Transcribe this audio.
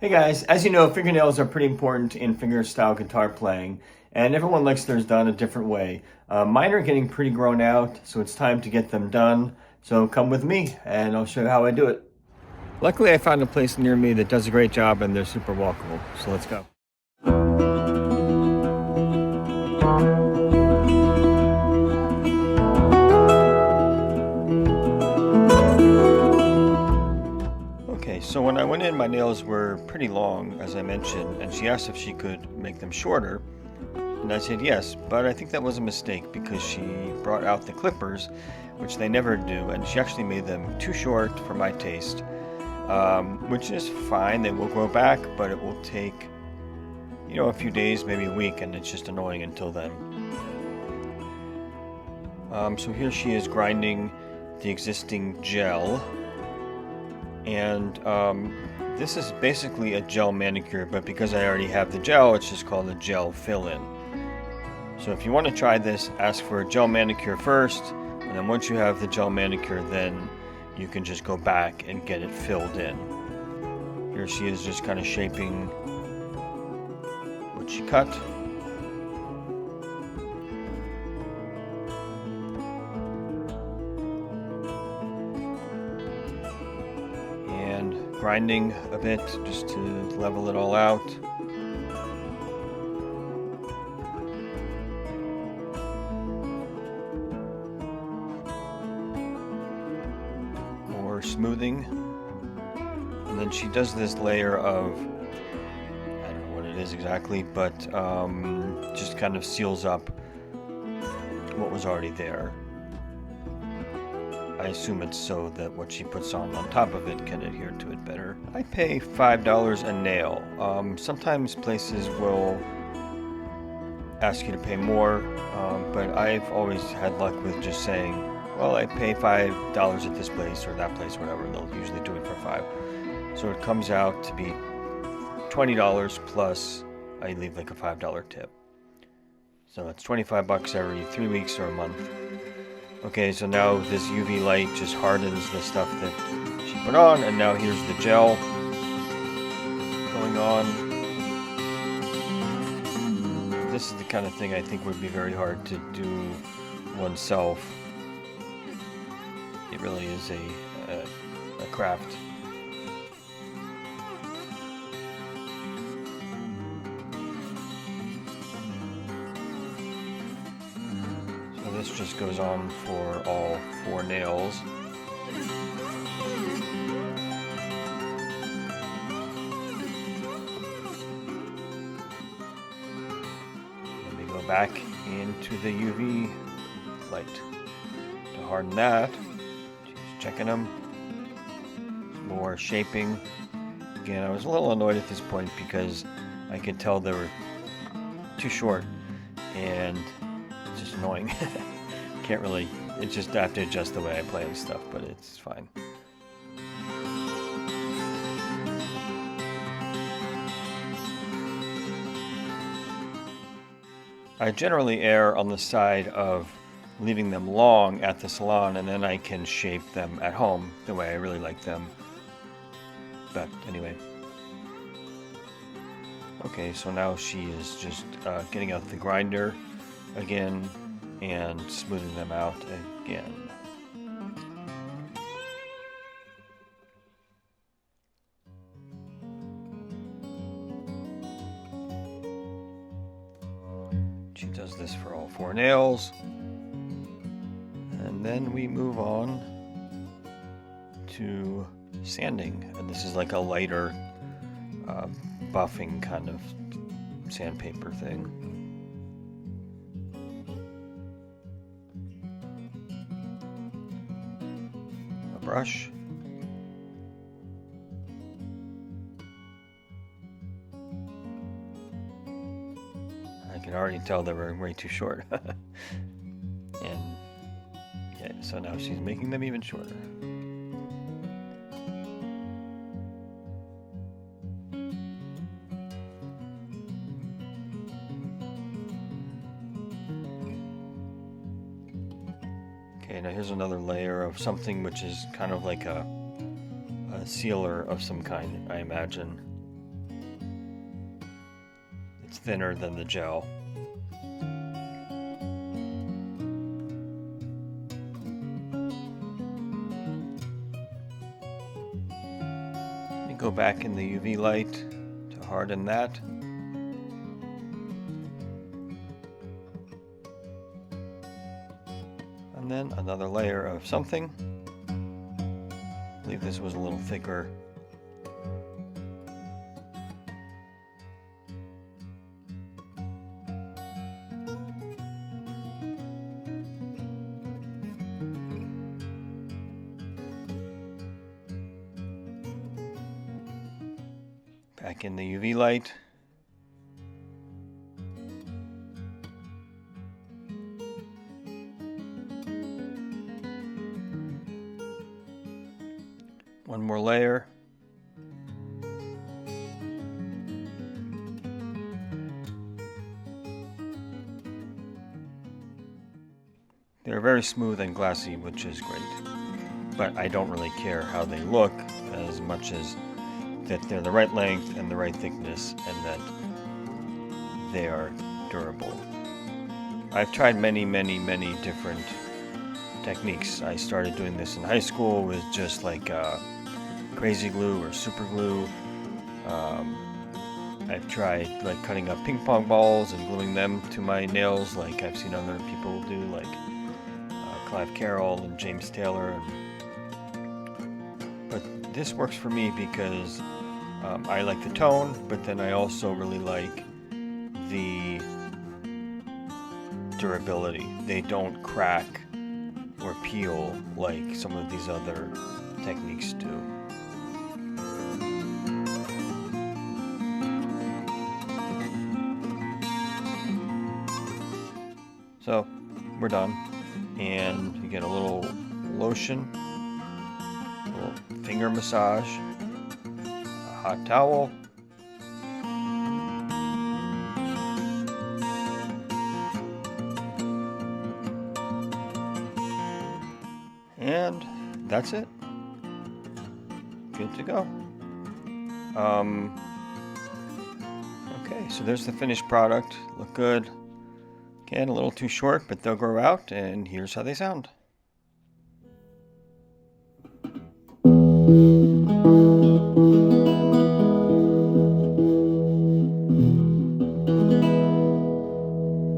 Hey guys, as you know, fingernails are pretty important in fingerstyle guitar playing, and everyone likes theirs done a different way. Mine are getting pretty grown out, so it's time to get them done. So come with me, and I'll show you how I do it. Luckily, I found a place near me that does a great job, and they're super walkable. So let's go. Okay, so when I went in, my nails were pretty long, as I mentioned, and she asked if she could make them shorter. And I said yes, but I think that was a mistake because she brought out the clippers, which they never do, and she actually made them too short for my taste, which is fine. They will grow back, but it will take, a few days, maybe a week, and it's just annoying until then. So here she is grinding the existing gel, and this is basically a gel manicure, but because I already have the gel, it's just called a gel fill-in. So if you want to try this, ask for a gel manicure first, and then once you have the gel manicure, then you can just go back and get it filled in. Here she is just kind of shaping what she cut. And grinding a bit just to level it all out. Smoothing, and then she does this layer of, I don't know what it is exactly, but just kind of seals up what was already there. I assume it's so that what she puts on top of it can adhere to it better. I pay $5 a nail. Sometimes places will ask you to pay more, but I've always had luck with just saying, well, I pay $5 at this place or that place or whatever, and they'll usually do it for $5. So it comes out to be $20 plus I leave like a $5 tip. So it's $25 every 3 weeks or a month. Okay, so now this UV light just hardens the stuff that she put on, and now here's the gel going on. This is the kind of thing I think would be very hard to do oneself. It really is a craft. So this just goes on for all 4 nails. Let me go back into the UV light to harden that. Checking them. More shaping. Again, I was a little annoyed at this point because I could tell they were too short, and it's just annoying. Can't really, it's just I have to adjust the way I play and stuff, but it's fine. I generally err on the side of leaving them long at the salon, and then I can shape them at home the way I really like them. But anyway. Okay, so now she is just getting out the grinder again and smoothing them out again. She does this for all 4 nails. And then we move on to sanding, and this is like a lighter buffing kind of sandpaper thing. A brush. I can already tell they were way too short. And okay, so now she's making them even shorter. Okay, now here's another layer of something which is kind of like a sealer of some kind, I imagine. It's thinner than the gel. You go back in the UV light to harden that. And then another layer of something. I believe this was a little thicker. Back in the UV light. One more layer. They're very smooth and glassy, which is great. But I don't really care how they look as much as that they're the right length and the right thickness and that they are durable. I've tried many different techniques. I started doing this in high school with just like crazy glue or super glue. I've tried like cutting up ping pong balls and gluing them to my nails like I've seen other people do, like Clive Carroll and James Taylor. But this works for me because I like the tone, but then I also really like the durability. They don't crack or peel like some of these other techniques do. So we're done, and you get a little lotion, a little finger massage, a hot towel, and that's it. Good to go. Okay, so there's the finished product. Look good. Again, a little too short, but they'll grow out, and here's how they sound.